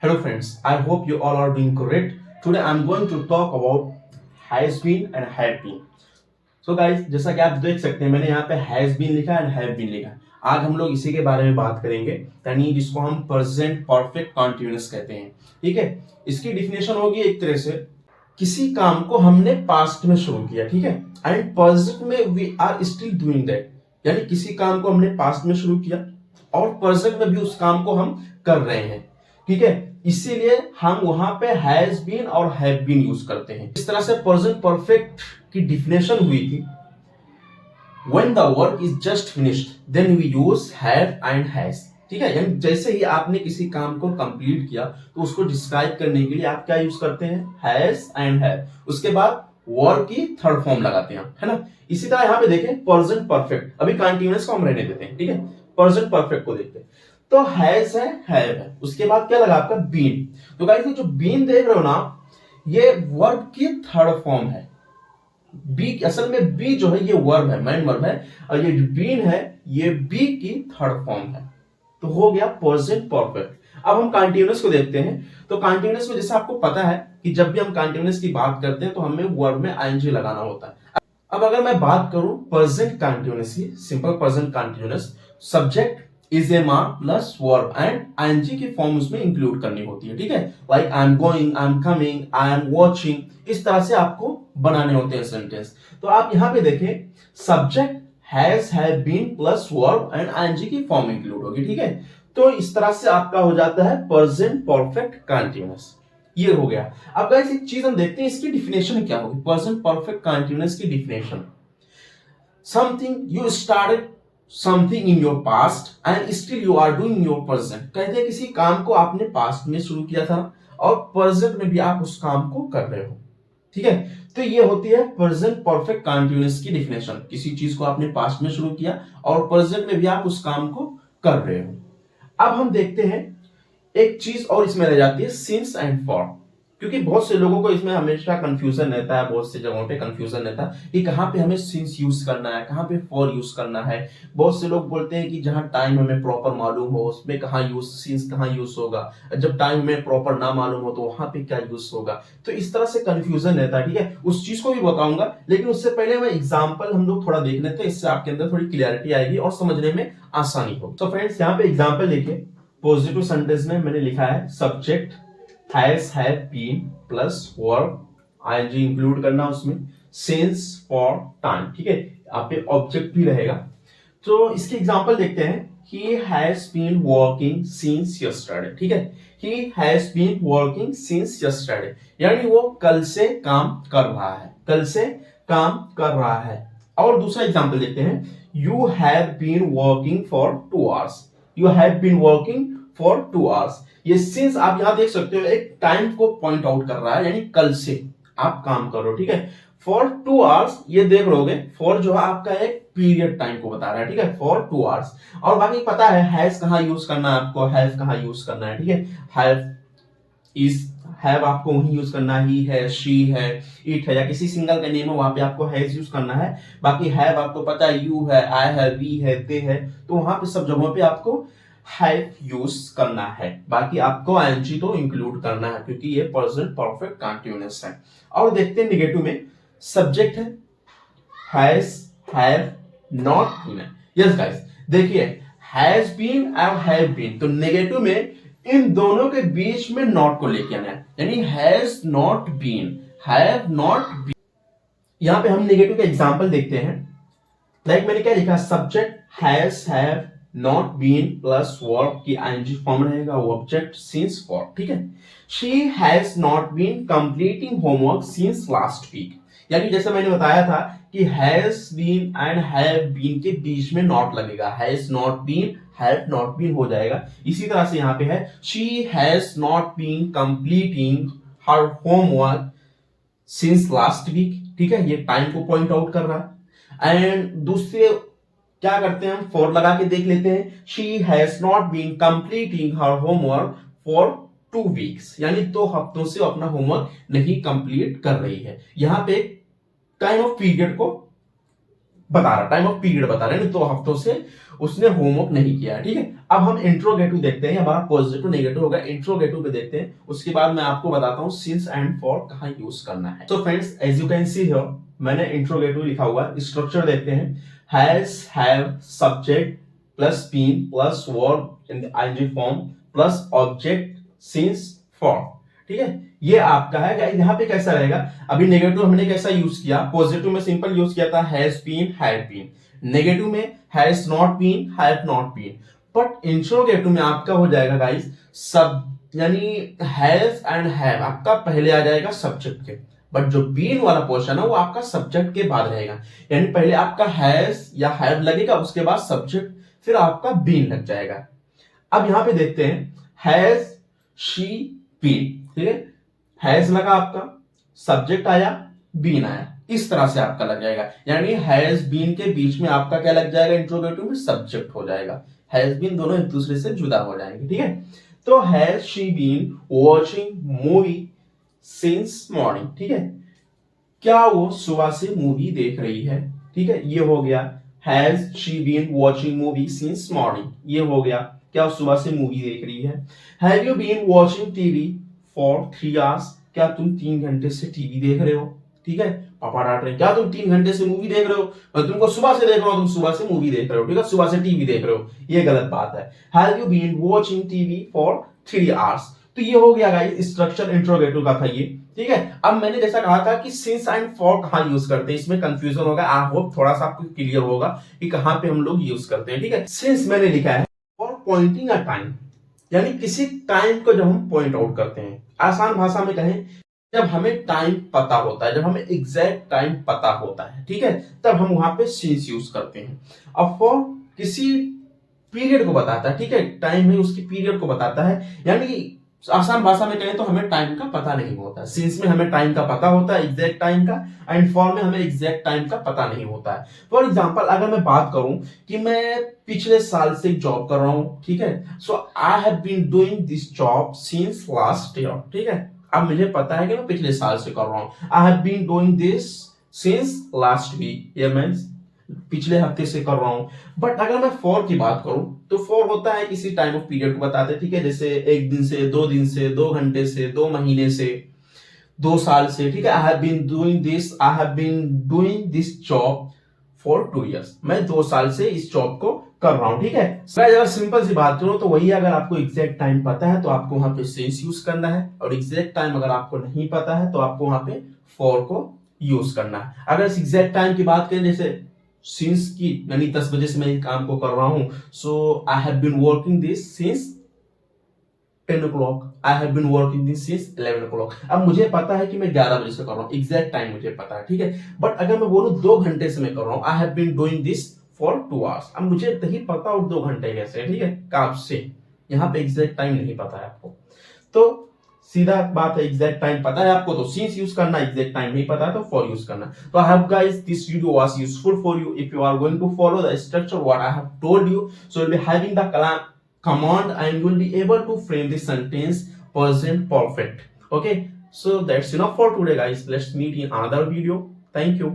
Hello friends, I hope you all are doing great. Today I'm going to talk about has been and have been. So guys, जैसा कि आप देख सकते हैं मैंने यहाँ पे has been लिखा है and have been लिखा है। आज हम लोग इसी के बारे में बात करेंगे, यानी जिसको हम प्रेजेंट परफेक्ट कंटीन्यूअस कहते हैं। ठीक है, इसकी डिफिनेशन होगी एक तरह से किसी काम को हमने पास्ट में शुरू किया, ठीक है, एंड प्रेजेंट में we are still doing that, यानी किसी काम को हमने पास्ट में शुरू किया और प्रेजेंट में भी उस काम को हम कर रहे हैं। ठीक है, इसीलिए हम वहां पे हैज बीन और हैव बीन यूज करते हैं। इस तरह से प्रेजेंट परफेक्ट की डिफिनेशन हुई थी। When the work is just finished, then we use have and has। ठीक है, यानी जैसे ही आपने किसी काम को कंप्लीट किया तो उसको डिस्क्राइब करने के लिए आप क्या यूज करते हैं, हैज एंड हैव। उसके बाद वर्क की थर्ड फॉर्म लगाते हैं, है ना। इसी तरह यहाँ पे देखें प्रेजेंट परफेक्ट, अभी कंटिन्यूअस को हम रहने देते हैं। ठीक है, प्रेजेंट परफेक्ट को देखते हैं तो हैज है, हैव है, उसके बाद क्या लगा आपका बीन। तो गाइस ये जो बीन देख रहे हो ना, ये वर्ब की थर्ड फॉर्म है। बी असल में बी जो है ये वर्ब है, मेन वर्ब है, और ये जो बीन है ये बी की थर्ड फॉर्म है। तो हो गया प्रेजेंट परफेक्ट। अब हम कंटीन्यूअस को देखते हैं। तो कंटीन्यूअस में जैसे आपको पता है कि जब भी हम कंटीन्यूअस की बात करते हैं तो हमें वर्ब में आईएनजी लगाना होता है। अब अगर मैं बात करूं प्रेजेंट कंटीन्यूअस की, simple present continuous, subject is a mark plus verb and ING की फॉर्म उसमें इंक्लूड करनी होती है। ठीक है, like I am going, I am coming, I am watching, इस तरह से आपको बनाने होते हैं सेंटेंस। तो आप यहां पे देखें subject has, have been plus verb and ING की फॉर्म इंक्लूड होगी। ठीक है, तो इस तरह से आपका हो जाता है प्रेजेंट परफेक्ट कंटीन्यूअस। ये हो गया। अब गाइस एक चीज हम देखते हैं इसकी डिफिनेशन क्या होगी। प्रेजेंट परफेक्ट कंटीन्यूअस की definition, something you started something in your past and still you are doing your present. कहते हैं किसी काम को आपने पास्ट में शुरू किया था और प्रेजेंट में भी आप उस काम को कर रहे हो। ठीक है, तो ये होती है प्रेजेंट परफेक्ट कंटीन्यूअस की डिफिनेशन। किसी चीज को आपने पास्ट में शुरू किया और प्रेजेंट में भी आप उस काम को कर रहे हो। अब हम देखते हैं एक चीज और इसमें रह जाती है, सिंस एंड फॉर, क्योंकि बहुत से लोगों को इसमें हमेशा कंफ्यूजन रहता है, बहुत से जगहों पे कंफ्यूजन रहता है कि कहाँ पे हमें सिंस यूज करना है, कहाँ पे फॉर यूज करना है। बहुत से लोग बोलते हैं कि जहां टाइम हमें प्रॉपर मालूम हो उसमें कहाँ यूज, सिंस कहाँ यूज होगा, जब टाइम हमें प्रॉपर ना मालूम हो तो वहां पे क्या यूज होगा। तो इस तरह से कंफ्यूजन रहता है। ठीक है, उस चीज को भी बताऊंगा, लेकिन उससे पहले मैं एग्जाम्पल हम लोग थोड़ा देख लेते हैं, इससे आपके अंदर थोड़ी क्लियरिटी आएगी और समझने में आसानी होगी। तो फ्रेंड्स यहाँ पे एग्जाम्पल देखिए, पॉजिटिव सेंटेंस में मैंने लिखा है subject has, have been plus verb, ING include करना उसमें, सिंस, फॉर, टाइम। ठीक है, यहाँ पे ऑब्जेक्ट भी रहेगा। तो इसके एग्जांपल देखते हैं। He has been working since yesterday. ठीक है, he has been working since yesterday, यानी वो कल से काम कर रहा है, कल से काम कर रहा है। और दूसरा एग्जांपल देखते हैं, you have been working for 2 hours, you have been working for 2 hours. ये सिंस आप यहां देख सकते हो एक टाइम को पॉइंट आउट कर रहा है, यानी कल से आप काम कर रहे हो। ठीक है, फॉर 2 आवर्स ये देख लोगे, फॉर जो है आपका एक पीरियड टाइम को बता रहा है। ठीक है, फॉर 2 आवर्स। और बाकी पता है हैज कहां यूज करना है आपको, हैव कहां यूज करना है। ठीक है, हैव इज, हैव आपको वही यूज करना है, ही है, शी है, इट है, या किसी सिंगल का नेम है वहां पे आपको हैज यूज करना है। बाकी हैव आपको पता है यू है, आई है, वी है, दे है, तो वहां पे सब जगहों पे आपको हैव यूज करना है। बाकी आपको आईएनजी तो इंक्लूड करना है क्योंकि ये प्रेजेंट परफेक्ट कंटीन्यूअस है। और देखते हैं निगेटिव में, सब्जेक्ट है हैज, हैव, नॉट बीन है। यस गाइस देखिए, हैज बीन और हैव बीन, तो नेगेटिव में इन दोनों के बीच में नॉट को लेके आना है, यानी has not been, have not been. यहां पे हम नेगेटिव का एग्जांपल देखते हैं। लाइक मैंने क्या लिखा, subject has, have, not been plus verb की आईएनजी फॉर्म रहेगा, ऑब्जेक्ट सिंस फॉर। ठीक है, she has not been completing homework since last week, यानी जैसे मैंने बताया था कि has been and have been के बीच में नॉट लगेगा, has not been, have not been हो जाएगा। इसी तरह से यहां पे है, she has not been completing her homework since last week. ठीक है, ये टाइम को पॉइंट आउट कर रहा है। एंड दूसरे क्या करते हैं, हम फॉर लगा के देख लेते हैं, she has not been completing her homework for 2 weeks, यानी 2 हफ्तों से अपना होमवर्क नहीं कंप्लीट कर रही है। यहां पे टाइम ऑफ पीरियड को बता रहा, टाइम ऑफ पीरियड बता रहा है, 2 हफ्तों से उसने होमवर्क नहीं किया है, ठीक है। अब हम इंट्रोगेटिव देखते हैं, हमारा पॉजिटिव नेगेटिव होगा, इंट्रोगेटिव पे देखते हैं, उसके बाद मैं आपको बताता हूँ सिंस एंड फॉर कहाँ यूज करना है। तो friends as you can see here मैंने इंट्रोगेटिव लिखा हुआ, स्ट्रक्चर देखते हैं, has, have, subject plus been plus verb in the ING form plus object since for, ठीक है। ये आपका है गाइस। यहाँ पे कैसा रहेगा, अभी नेगेटिव हमने कैसा यूज किया, पॉजिटिव में सिंपल यूज किया था has been, had been, negative में has not been, had not been, but interrogative में आपका हो जाएगा गाइस सब, यानी हैज एंड हैव आपका पहले आ जाएगा सब्जेक्ट के, बट जो बीन वाला पोर्शन है वो आपका सब्जेक्ट के बाद रहेगा, यानी पहले आपका हैज या हैव लगेगा, उसके बाद सब्जेक्ट, फिर आपका बीन लग जाएगा। अब यहां पे देखते हैं हैज शी बीन, ठीक है, हैज लगा आपका, सब्जेक्ट आया, बीन आया, इस तरह से आपका लग जाएगा, यानी हैज बीन के बीच में आपका क्या लग जाएगा, इंट्रोगेटिव में सब्जेक्ट हो जाएगा, हैज बीन दोनों एक दूसरे से जुदा हो जाएंगे, ठीक है। तो has she been watching movie since morning, ठीक है, क्या वो सुबह से मूवी देख रही है, ठीक है, ये हो गया has she been watching movie since morning, ये हो गया क्या सुबह से मूवी देख रही है। Have you been watching TV for 3 hours, क्या तुम 3 घंटे से टीवी देख रहे हो, ठीक है, पापा डांट रहे हैं क्या तुम 3 घंटे से मूवी देख रहे हो, मैं तुमको सुबह से देख रहा हूं, तुम सुबह से मूवी देख रहे हो, ठीक है, सुबह से टीवी देख रहे हो, ये गलत बात है। Have you been watching TV for 3 hours, तो ये हो गया गाइस स्ट्रक्चर इंट्रोगेटिव का था ये, ठीक है। अब मैंने जैसा कहा था कि सिंस एंड फॉर कहां यूज करते हैं, इसमें कंफ्यूजन होगा, आई होप थोड़ा सा आपको क्लियर होगा कि कहां पे हम लोग यूज करते हैं, ठीक है। सिंस मैंने लिखा है फॉर पॉइंटिंग अ टाइम, यानी किसी टाइम को जब हम पॉइंट आउट करते हैं, आसान भाषा में कहें जब हमें टाइम पता होता है, जब हमें एग्जैक्ट टाइम पता होता है, ठीक है, तब हम वहां पे सिंस यूज करते हैं। अब फॉर किसी पीरियड को बताता है, ठीक है, टाइम है उसकी पीरियड को बताता है, यानी आसान भाषा में कहें तो हमें टाइम का पता नहीं होता, सिंस में हमें टाइम का पता होता है, एग्जैक्ट टाइम का, एंड फॉर में हमें एग्जैक्ट टाइम का पता नहीं होता है। फॉर एग्जांपल अगर मैं बात करूं कि मैं पिछले साल से जॉब कर रहा हूं, ठीक है, so I have been doing this job since last year, ठीक है, अब मुझे पता है कि मैं पिछले साल से कर रहा हूं, I have been doing this since last week, ये मींस पिछले हफ्ते से कर रहा हूं। बट अगर मैं फॉर की बात करूं तो फॉर होता है किसी टाइम ऑफ पीरियड को बताते हैं, ठीक है, जैसे 1 दिन से, 2 दिन से, 2 घंटे से, 2 महीने से, 2 साल से, ठीक है, I have been doing this, I have been doing this job for 2 years, मैं 2 साल से इस जॉब को कर रहा हूं, ठीक है। अगर सिंपल सी बात करूं तो वही, अगर आपको एग्जैक्ट टाइम पता है तो आपको वहां पे सिंस यूज करना है, और एग्जैक्ट टाइम अगर आपको नहीं पता है तो आपको वहां पे फॉर को यूज करना है। अगर इस एग्जैक्ट टाइम की बात करें, जैसे सिंस की, यानी 10 बजे से मैं ये काम को कर रहा हूं, so I have been working this since 10 o'clock, I have been working this since 11 o'clock। अब मुझे पता है कि मैं 11 बजे से कर रहा हूं, एग्जैक्ट टाइम मुझे पता है, ठीक है, बट अगर मैं बोलूं 2 घंटे से मैं कर रहा हूं, I have been doing this for 2 hours, अब मुझे नहीं पता और 2 घंटे कैसे, ठीक है, कब से, यहाँ पे एग्जैक्ट टाइम नहीं पता है आपको, तो सीधा बात है, एग्जैक्ट टाइम पता है आपको तो सिंस यूज करना, एग्जैक्ट टाइम नहीं पता है तो फॉर यूज करना। तो I hope guys this video was useful for you, if you are going to follow the structure what I have told you, so you will be having the command and you will be able to frame the sentence present perfect, okay, so that's enough for today guys, let's meet in another video, thank you.